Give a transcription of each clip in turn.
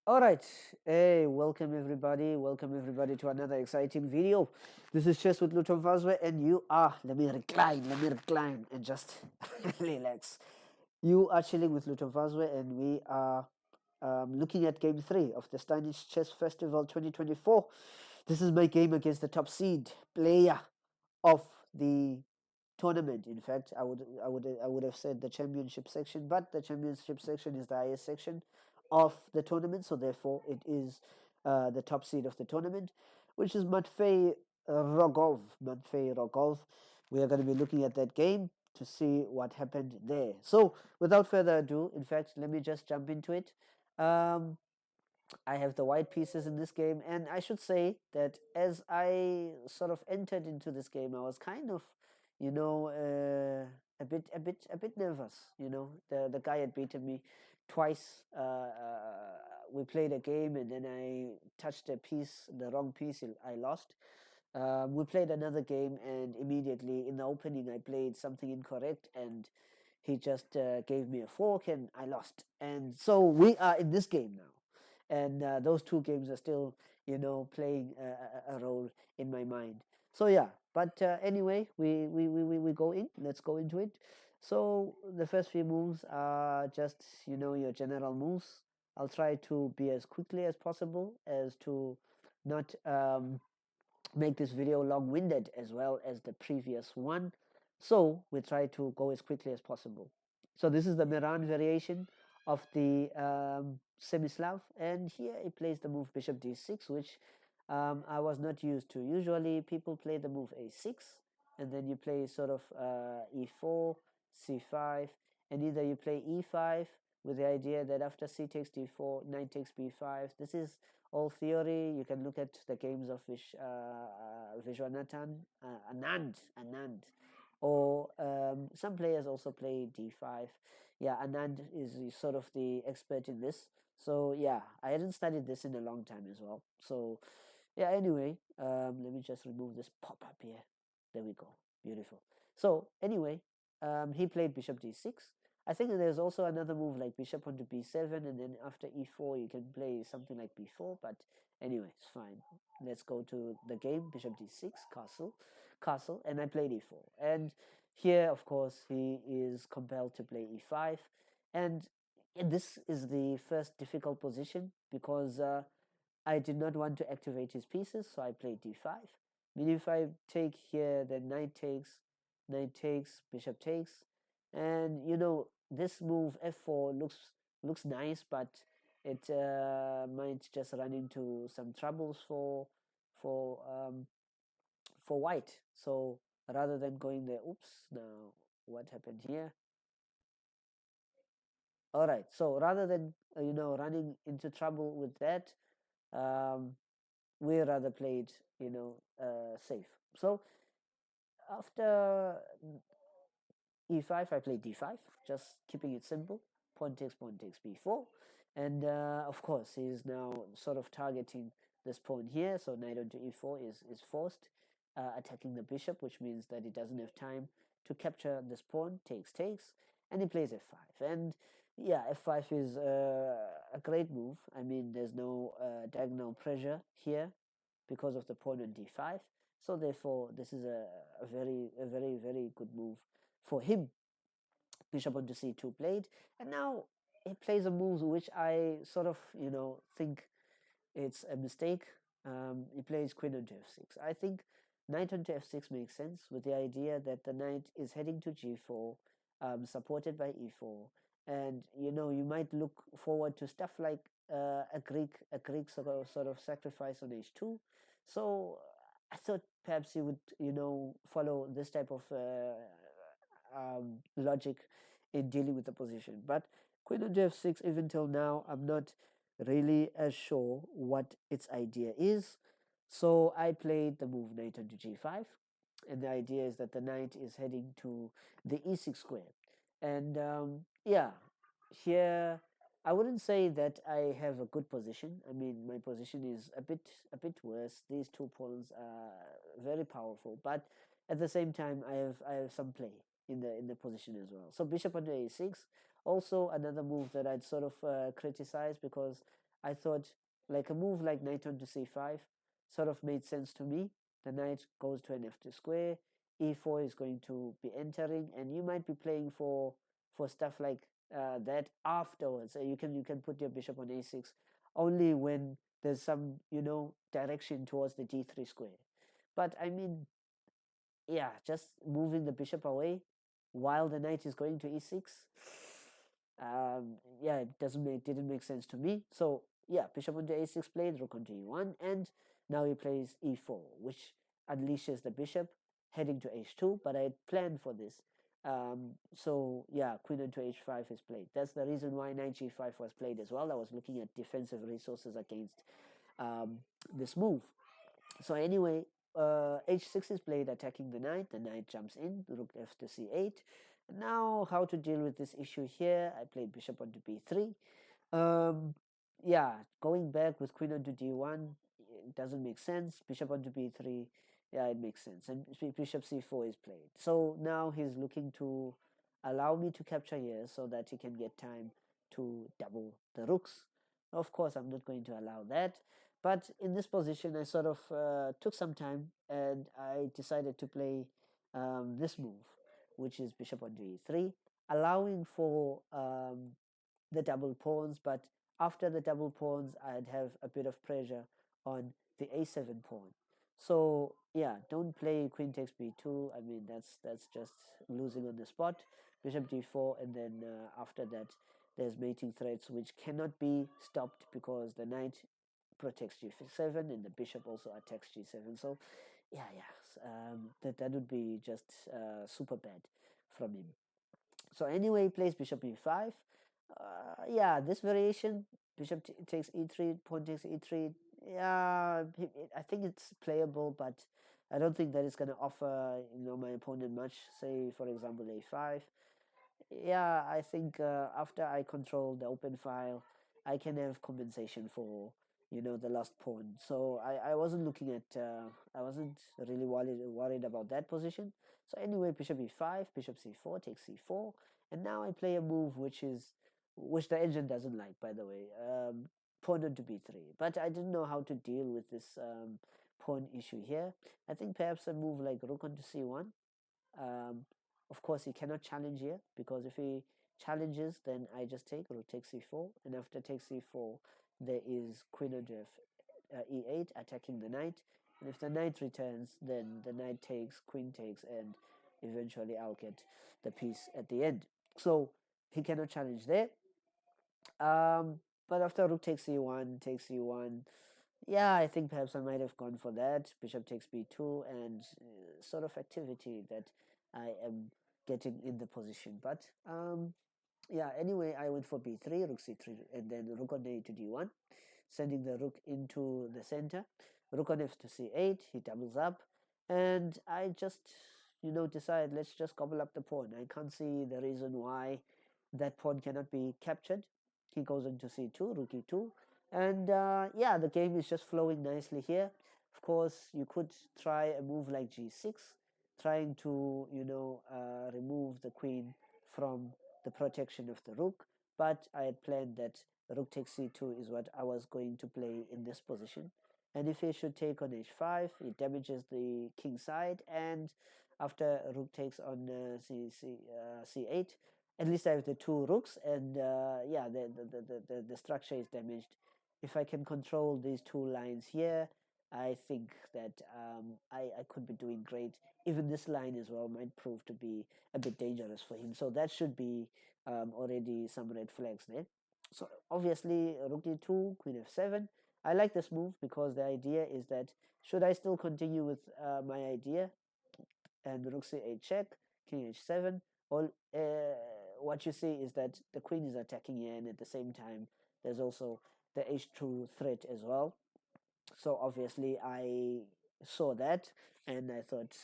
All right. Hey, welcome everybody to another exciting video. This is Chess with Luton Fazwe, and you are, let me recline and just relax. You are chilling with Luton Fazwe, and we are looking at game 3 of the Steinitz Chess Festival 2024. This is my game against the top seed player of the tournament. In fact, I would have said the championship section, but the championship section is the highest section of the tournament, so therefore it is the top seed of the tournament, which is Matvey Rogov. We are going to be looking at that game to see what happened there. So, without further ado, in fact, let me just jump into it. Um, I have the white pieces in this game, and I should say that as I sort of entered into this game, I was kind of, a bit nervous. The guy had beaten me twice. We played a game, and then I touched the wrong piece, I lost. We played another game, and immediately in the opening, I played something incorrect, and he just gave me a fork, and I lost. And so we are in this game now, and those two games are still, playing a role in my mind. So yeah, but anyway, we go in. Let's go into it. So the first few moves are just your general moves. I'll try to be as quickly as possible as to not make this video long-winded as well as the previous one. So we try to go as quickly as possible. So this is the Miran variation of the Semislav, and here it plays the move Bishop d6, which I was not used to. Usually people play the move a6, and then you play sort of e4, c5, and either you play e5 with the idea that after c takes d4, knight takes b5. This is all theory. You can look at the games of Vishwanathan, Anand, or some players also play d5. Yeah, Anand is sort of the expert in this. So yeah, I hadn't studied this in a long time as well. So yeah, anyway, let me just remove this pop-up here. There we go. Beautiful. So anyway, he played bishop d6. I think there's also another move like bishop onto b7, and then after e4 you can play something like b4, but anyway, it's fine. Let's go to the game. Bishop d6, castle, and I played e4. And here, of course, he is compelled to play e5. And this is the first difficult position because I did not want to activate his pieces, so I played d5. I mean, if I take here, then knight takes, bishop takes, and this move f4 looks nice, but it might just run into some troubles for um, for white. So rather than going there, oops, now what happened here? All right, so rather than running into trouble with that, um, we rather played safe. So after e5, I played d5, just keeping it simple. Pawn takes b4, and of course he's now sort of targeting this pawn here. So knight onto e4 is forced, attacking the bishop, which means that he doesn't have time to capture this pawn. Takes, and he plays f5. And yeah, f5 is a great move. I mean, there's no diagonal pressure here because of the pawn on d5. So therefore, this is a very good move for him. Bishop onto c2 played, and now he plays a move which I sort of think it's a mistake. He plays queen onto f6. I think knight onto f6 makes sense with the idea that the knight is heading to g4, supported by e4, and you might look forward to stuff like a Greek sort of sacrifice on h2. So I thought perhaps he would follow this type of logic in dealing with the position. But queen onto f6, even till now, I'm not really as sure what its idea is. So I played the move knight onto g5, and the idea is that the knight is heading to the e6 square. And yeah, here I wouldn't say that I have a good position. I mean, my position is a bit worse. These two pawns are very powerful, but at the same time, I have some play in the position as well. So bishop onto a6, also another move that I'd sort of criticize because I thought like a move like knight onto c5 sort of made sense to me. The knight goes to an f2 square, e4 is going to be entering, and you might be playing for stuff like that afterwards. You can put your bishop on a6 only when there's some direction towards the d3 square. But I mean, yeah, just moving the bishop away while the knight is going to e6. Yeah, didn't make sense to me. So yeah, bishop onto a6 played, rook onto e1, and now he plays e4, which unleashes the bishop heading to h2. But I had planned for this. So yeah, queen onto h5 is played. That's the reason why knight g5 was played as well. I was looking at defensive resources against um, this move. So anyway, h6 is played attacking the knight. The knight jumps in, rook f to c8. Now, how to deal with this issue here? I played bishop onto b3. Um, yeah, going back with queen onto d1, it doesn't make sense. Bishop onto b3, yeah, it makes sense. And bishop c4 is played. So now he's looking to allow me to capture here so that he can get time to double the rooks. Of course, I'm not going to allow that. But in this position, I sort of took some time and I decided to play this move, which is bishop onto e3, allowing for the double pawns. But after the double pawns, I'd have a bit of pressure on the a7 pawn. So yeah, don't play queen takes b2. I mean, that's just losing on the spot. Bishop d4, and then after that, there's mating threats which cannot be stopped because the knight protects g7 and the bishop also attacks g7. So yeah, that would be just super bad from him. So anyway, he plays bishop e5. Yeah, this variation, bishop takes e3, pawn takes e3. Yeah, I think it's playable, but I don't think that it's going to offer my opponent much. Say for example a5. Yeah, I think after I control the open file, I can have compensation for the lost pawn. So I wasn't looking at I wasn't really worried about that position. So anyway, bishop e5, bishop c4 takes c4, and now I play a move which the engine doesn't like, by the way. Pawn onto b3, but I didn't know how to deal with this pawn issue here. I think perhaps a move like rook onto c1. um, of course, he cannot challenge here because if he challenges, then I just take rook takes c4, and after takes c4, there is queen onto e8 attacking the knight, and if the knight returns, then the knight takes, queen takes, and eventually I'll get the piece at the end. So he cannot challenge there. But after rook takes c1, yeah, I think perhaps I might have gone for that. Bishop takes b2 and sort of activity that I am getting in the position. But yeah, anyway, I went for b3, rook c3, and then rook on a to d1, sending the rook into the center. Rook on f to c8, he doubles up, and I just, decide let's just gobble up the pawn. I can't see the reason why that pawn cannot be captured. He goes into c2, rook e2, and yeah, the game is just flowing nicely here. Of course, you could try a move like g6, trying to, remove the queen from the protection of the rook, but I had planned that rook takes c2 is what I was going to play in this position. And if he should take on h5, it damages the king side, and after rook takes on c8, at least I have the two rooks, and yeah, the structure is damaged. If I can control these two lines here, I think that I could be doing great. Even this line as well might prove to be a bit dangerous for him. So that should be already some red flags there. So obviously, rook d2, queen f7. I like this move because the idea is that should I still continue with my idea and rook c8 check, king h7, all what you see is that the queen is attacking here, and at the same time there's also the h2 threat as well. So obviously I saw that and I thought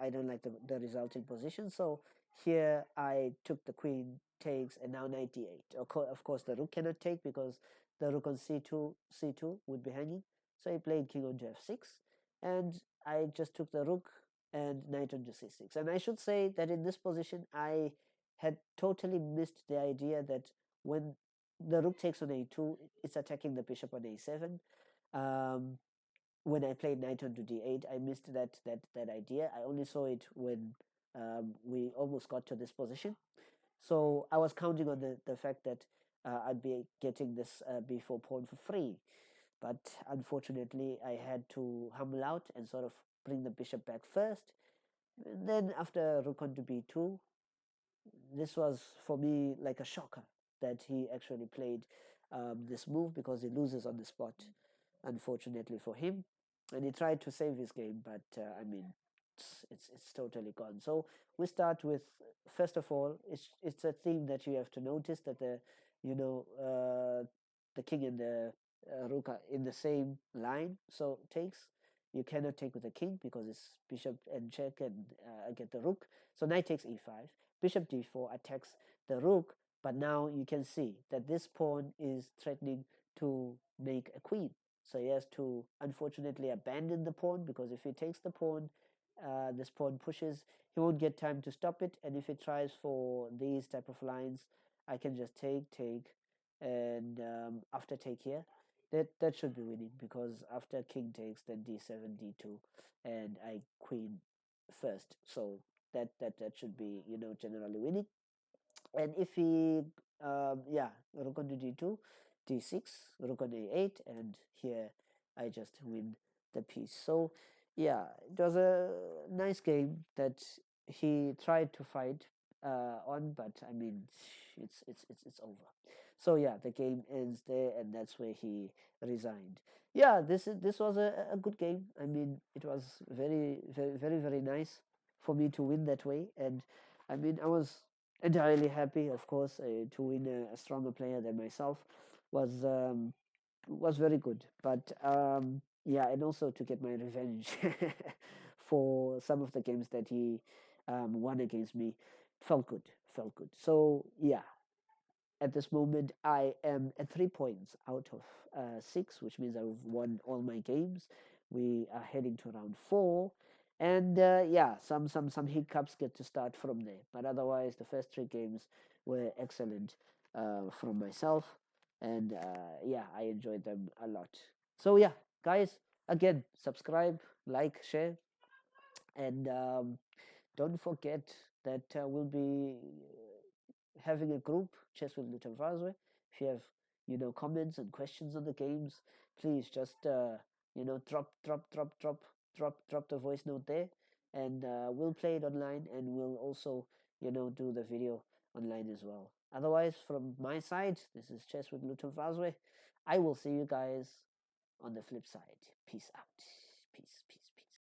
I don't like the resulting position. So here I took the queen takes and now knight d8. Of course the rook cannot take because the rook on c2 would be hanging. So he played king onto f6 and I just took the rook and knight onto c6. And I should say that in this position I had totally missed the idea that when the rook takes on a2, it's attacking the bishop on a7. Um, when I played knight onto d8, I missed that idea. I only saw it when we almost got to this position. So I was counting on the fact that I'd be getting this b4 pawn for free. But unfortunately, I had to humble out and sort of bring the bishop back first. And then after rook onto b2, this was for me like a shocker that he actually played this move, because he loses on the spot, unfortunately for him. And he tried to save his game, but I mean, it's totally gone. So we start with, first of all, it's a theme that you have to notice, that you know the king and the rook are in the same line. So takes, you cannot take with the king because it's bishop and check, and I get the rook. So knight takes e5. Bishop d4 attacks the rook, but now you can see that this pawn is threatening to make a queen. So he has to, unfortunately, abandon the pawn, because if he takes the pawn, this pawn pushes, he won't get time to stop it. And if he tries for these type of lines, I can just take, and after take here, that should be winning, because after king takes, then d7, d2, and I queen first. So that should be, generally winning. And if he yeah, rook on to d2, d6, rook on a8, and here I just win the piece. So yeah, it was a nice game that he tried to fight on, but I mean, it's over. So yeah, the game ends there, and that's where he resigned. Yeah, this was a good game. I mean, it was very nice for me to win that way. And I mean, I was entirely happy, of course, to win a stronger player than myself was was very good. But yeah, and also to get my revenge for some of the games that he won against me, felt good, felt good. So yeah, at this moment, I am at 3 points out of 6, which means I've won all my games. We are heading to round 4, and yeah, some hiccups get to start from there. But otherwise, the first 3 games were excellent from myself, and yeah, I enjoyed them a lot. So yeah, guys, again, subscribe, like, share, and don't forget that we'll be having a group, Chess with Luton Vaswe. If you have, comments and questions on the games, please just, drop the voice note there, and we'll play it online, and we'll also, do the video online as well. Otherwise, from my side, this is Chess with Luton Vaswe. I will see you guys on the flip side. Peace out.